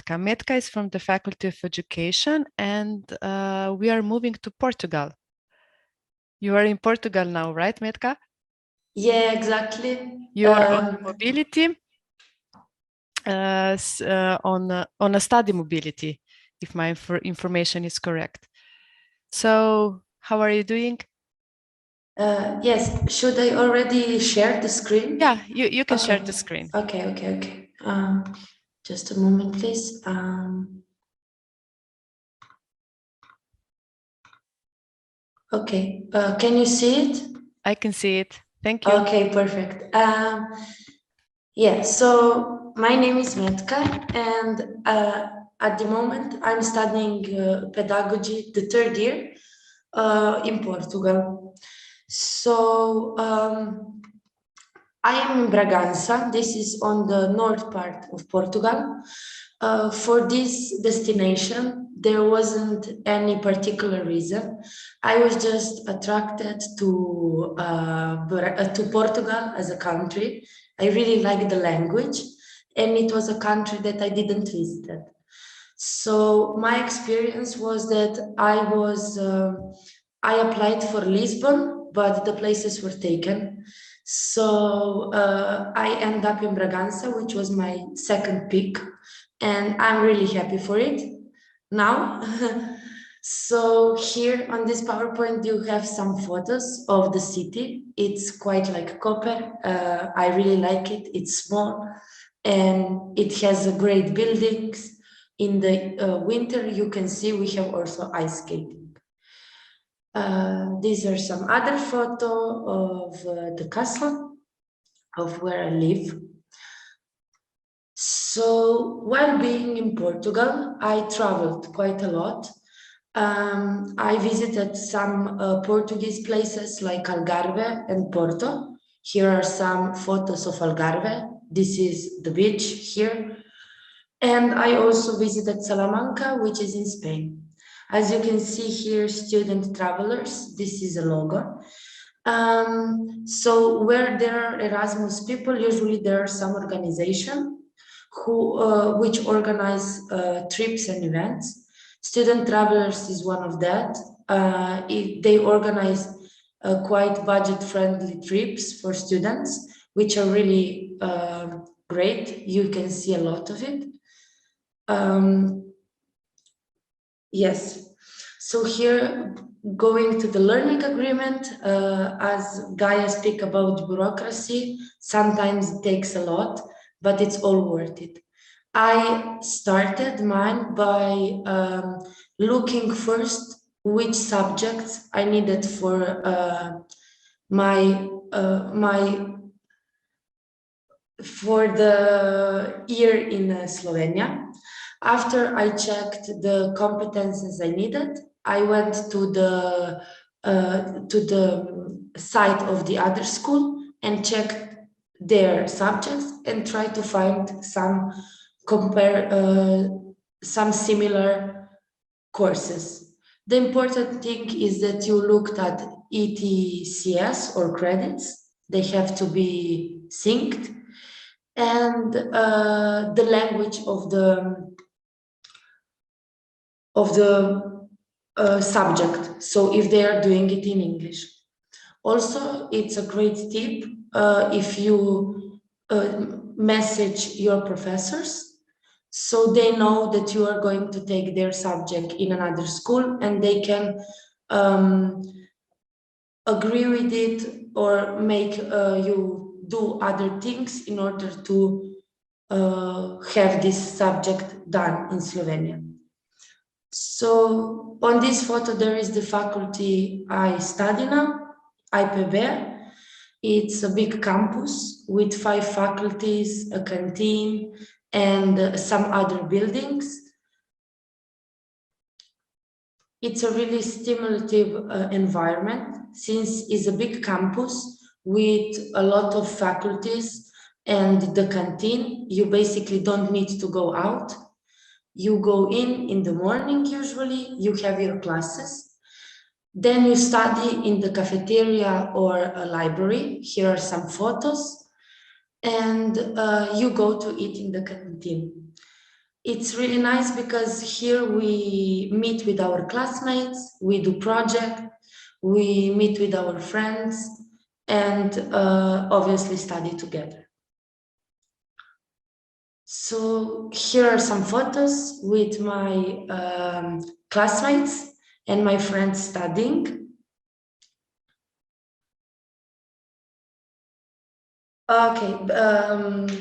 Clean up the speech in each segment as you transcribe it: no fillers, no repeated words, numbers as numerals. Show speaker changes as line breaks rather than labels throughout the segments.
Metka. Metka is from the Faculty of Education, and we are moving to Portugal. You are in Portugal now, right, Metka?
Yeah, exactly.
You are on mobility, on a study mobility, if my information is correct. So, how are you doing?
Yes, should I already share the screen?
Yeah, you can share the screen.
Okay. Just a moment, please. Okay, can you see it?
I can see it. Thank you.
Okay, perfect. Yeah, so my name is Metka, and at the moment I'm studying pedagogy, the third year in Portugal. So I am in Bragança. This is on the north part of Portugal. For this destination, there wasn't any particular reason. I was just attracted to Portugal as a country. I really like the language, and it was a country that I didn't visit. So my experience was that I applied for Lisbon, but the places were taken. So I ended up in Bragança, which was my second pick, and I'm really happy for it now. So here on this PowerPoint, you have some photos of the city. It's quite like Koper. I really like it. It's small and it has great buildings. In the winter, you can see we have also ice skating. These are some other photos of the castle of where I live. So while being in Portugal, I traveled quite a lot. I visited some Portuguese places like Algarve and Porto. Here are some photos of Algarve. This is the beach here. And I also visited Salamanca, which is in Spain. As you can see here, student travelers, this is a logo. So where there are Erasmus people, usually there are some organization which organize trips and events. Student Travelers is one of that. They organize quite budget-friendly trips for students, which are really great. You can see a lot of it. Yes, so here going to the learning agreement, as Gaia speak about bureaucracy, sometimes it takes a lot, but it's all worth it. I started mine by looking first which subjects I needed for for the year in Slovenia. After I checked the competences I needed, I went to the site of the other school and checked their subjects and tried to find some similar courses. The important thing is that you looked at ETCS or credits. They have to be synced, and the language of the subject. So if they are doing it in English. Also, it's a great tip if you message your professors, so they know that you are going to take their subject in another school and they can agree with it or make you do other things in order to have this subject done in Slovenia. So on this photo, there is the faculty I study now, IPB. It's a big campus with 5 faculties, a canteen, and some other buildings. It's a really stimulative environment, since it's a big campus with a lot of faculties and the canteen. You basically don't need to go out. You go in the morning, usually, you have your classes. Then you study in the cafeteria or a library. Here are some photos. And you go to eat in the canteen. It's really nice because here we meet with our classmates, we do project, we meet with our friends, and obviously study together. So here are some photos with my classmates and my friends studying. Okay,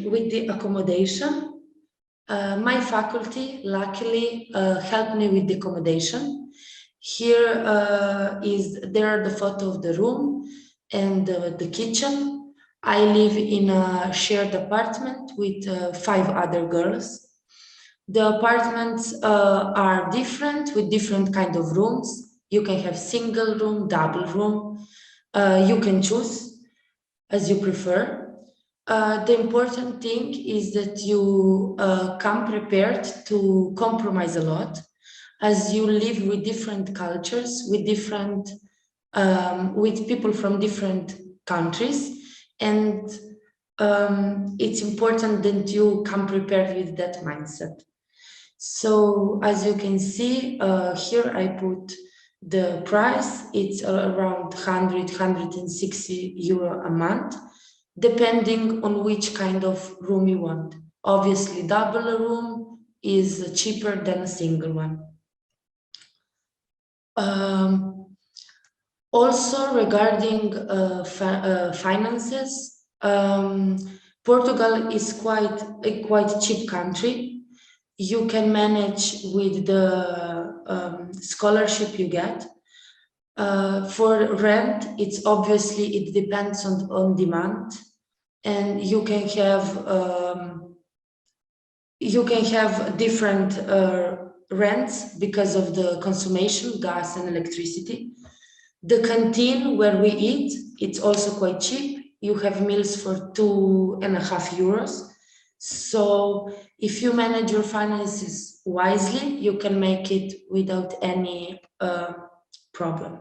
with the accommodation, my faculty luckily helped me with the accommodation. Here there are the photo of the room and the kitchen. I live in a shared apartment with 5 other girls. The apartments are different with different kind of rooms. You can have single room, double room. You can choose as you prefer. The important thing is that you come prepared to compromise a lot, as you live with different cultures, with different, with people from different countries, and it's important that you come prepared with that mindset. So as you can see, here I put the price. It's around 160 euro a month, depending on which kind of room you want. Obviously, double room is cheaper than a single one. Also, regarding finances, Portugal is a quite cheap country. You can manage with the scholarship you get. For rent, it depends on demand, and you can have different rents because of the consumption, gas and electricity. The canteen where we eat, it's also quite cheap. You have meals for 2.5 euros. So if you manage your finances wisely, you can make it without any problem.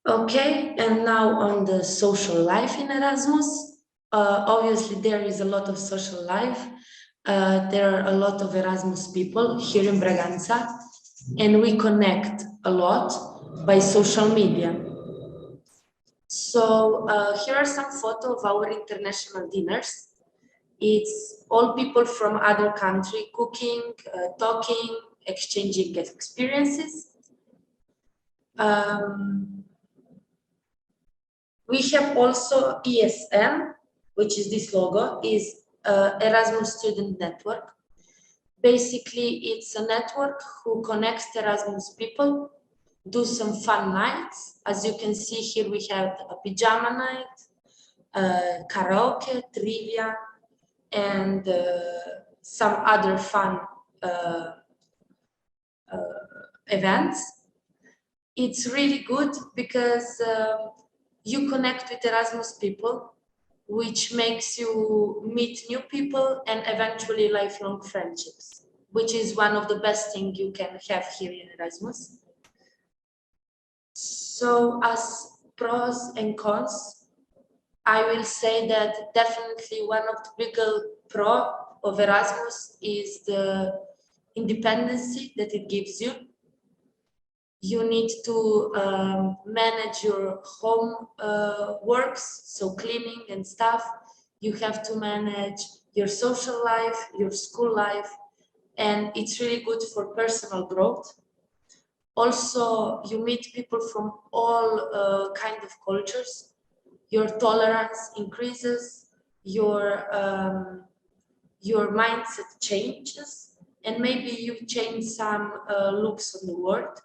Okay, and now on the social life in Erasmus. Obviously, there is a lot of social life. There are a lot of Erasmus people here in Bragança, and we connect a lot by social media. So here are some photos of our international dinners. It's all people from other country cooking, talking, exchanging experiences. We have also ESN, which is this logo, is Erasmus Student Network. Basically, it's a network who connects Erasmus people, do some fun nights. As you can see here, we have a pajama night, karaoke, trivia, and some other fun events. It's really good because you connect with Erasmus people, which makes you meet new people and eventually lifelong friendships, which is one of the best things you can have here in Erasmus. So as pros and cons, I will say that definitely one of the bigger pro of Erasmus is the independency that it gives you. You need to manage your home works, so cleaning and stuff. You have to manage your social life, your school life, and it's really good for personal growth. Also, you meet people from all kind of cultures. Your tolerance increases, your mindset changes, and maybe you change some looks on the world.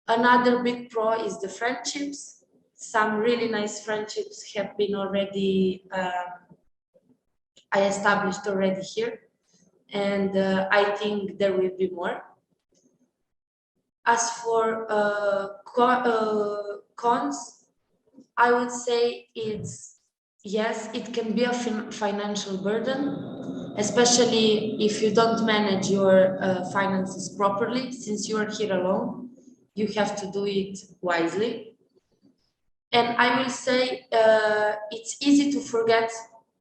Another big pro is the friendships. Some really nice friendships have been already, I established already here, and I think there will be more. As for cons, I would say yes, it can be a financial burden, especially if you don't manage your finances properly. Since you are here alone, you have to do it wisely. And I will say it's easy to forget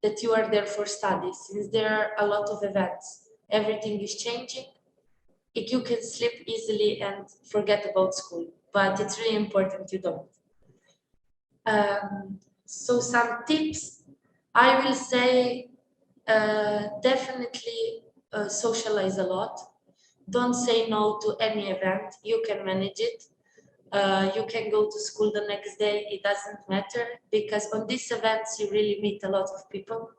that you are there for study, since there are a lot of events. Everything is changing. You can sleep easily and forget about school, but it's really important you don't. So some tips, I will say definitely socialize a lot. Don't say no to any event, you can manage it. You can go to school the next day, it doesn't matter, because on these events you really meet a lot of people.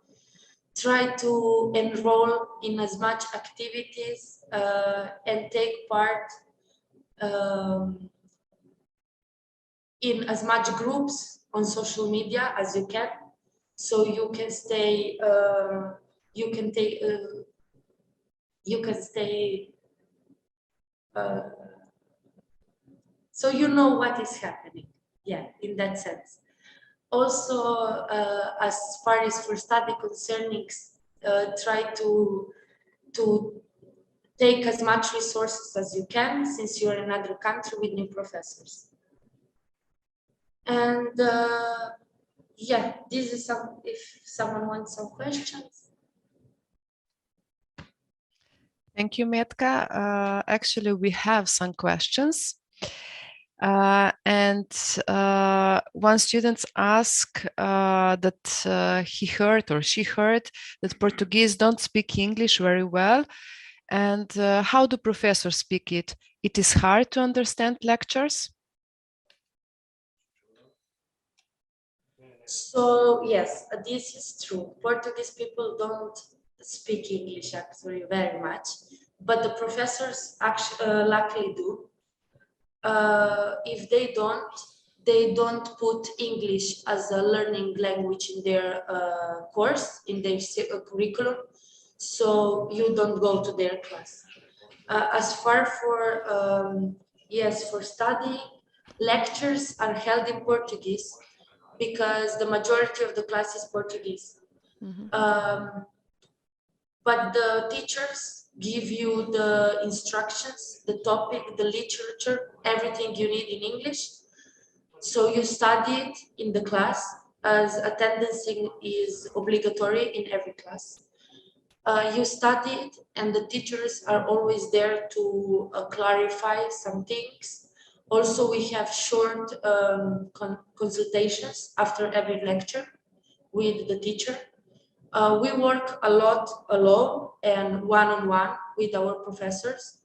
Try to enroll in as much activities and take part in as much groups on social media as you can, so you can stay so you know what is happening, yeah, in that sense. Also, as far as for study concerning, try to take as much resources as you can, since you're in another country with new professors. And yeah, this is some, if someone wants some questions.
Thank you, Metka. Actually, we have some questions. And one student asked that he heard or she heard that Portuguese don't speak English very well. And how do professors speak it? It is hard to understand lectures?
So yes, this is true. Portuguese people don't speak English actually very much, but the professors actually luckily do. If they don't put English as a learning language in their course, in their curriculum, so you don't go to their class. As far for, yes, for studying, lectures are held in Portuguese because the majority of the class is Portuguese. But the teachers give you the instructions, the topic, the literature, everything you need in English. So you study it in the class, as attendance is obligatory in every class. You study it, and the teachers are always there to clarify some things. Also, we have short consultations after every lecture with the teacher. We work a lot alone and one-on-one with our professors,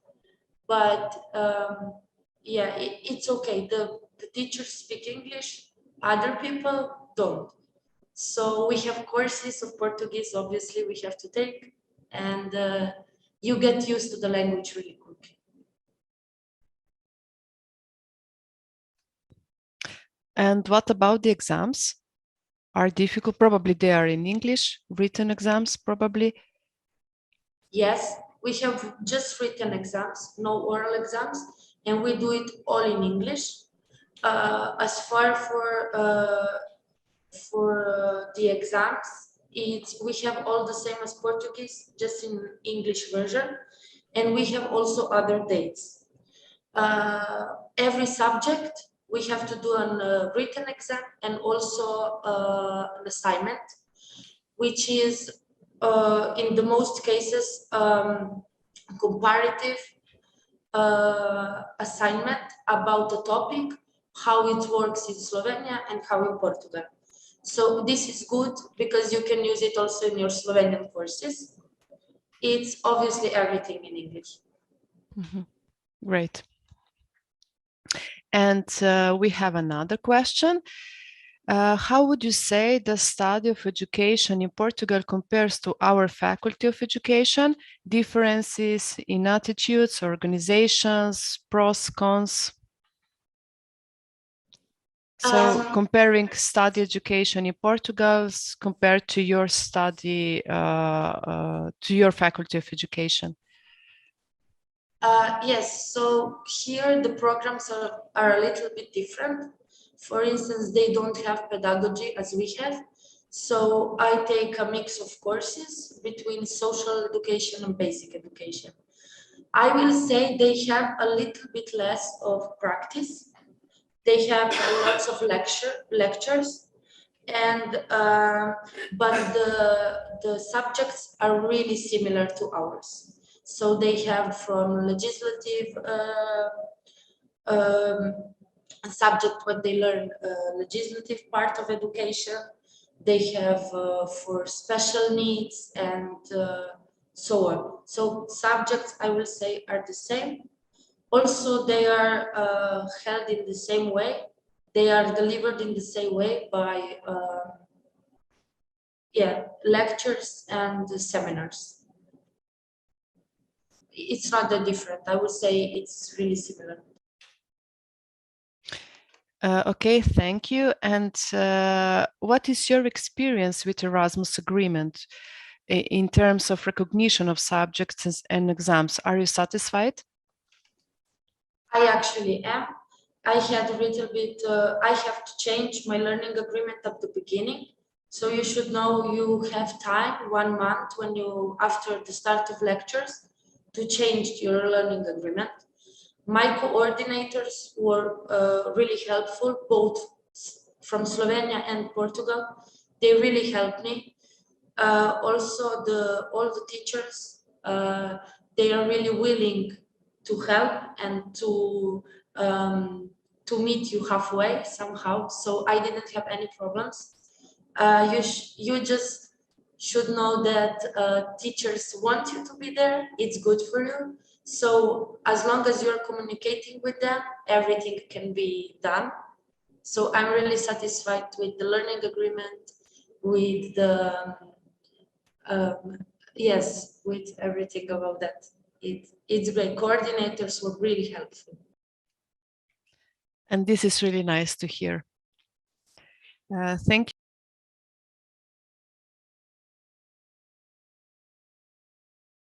but yeah, it's okay. The teachers speak English, other people don't. So we have courses of Portuguese, obviously we have to take, and you get used to the language really quickly.
And what about the exams? Are difficult? Probably they are in English, written exams probably.
Yes, we have just written exams, no oral exams, and we do it all in English. As far for the exams, we have all the same as Portuguese, just in English version, and we have also other dates. Every subject we have to do a written exam and also an assignment, which is in the most cases comparative assignment about the topic, how it works in Slovenia and how in Portugal. So this is good because you can use it also in your Slovenian courses. It's obviously everything in English.
Great. And we have another question. How would you say the study of education in Portugal compares to our Faculty of Education? Differences in attitudes, organizations, pros, cons? So comparing study education in Portugal compared to your study, to your Faculty of Education.
Yes, so here the programs are a little bit different. For instance, they don't have pedagogy as we have. So I take a mix of courses between social education and basic education. I will say they have a little bit less of practice. They have lots of lectures, and but the subjects are really similar to ours. So they have from legislative subject when they learn legislative part of education. They have for special needs and so on. So subjects, I will say, are the same. Also, they are held in the same way. They are delivered in the same way by lectures and seminars. It's not that different. I would say it's really similar.
Okay, thank you. And what is your experience with Erasmus agreement in terms of recognition of subjects and exams? Are you satisfied?
I actually am. I had a little bit, I have to change my learning agreement at the beginning. So you should know you have time, 1 month when you, after the start of lectures, to change your learning agreement. My coordinators were really helpful, both from Slovenia and Portugal. They really helped me. Also, all the teachers, they are really willing to help and to meet you halfway somehow. So I didn't have any problems. You just should know that teachers want you to be there. It's good for you. So as long as you're communicating with them, everything can be done. So I'm really satisfied with the learning agreement, with the yes, with everything about that. It's great. Coordinators were really helpful.
And this is really nice to hear. Thank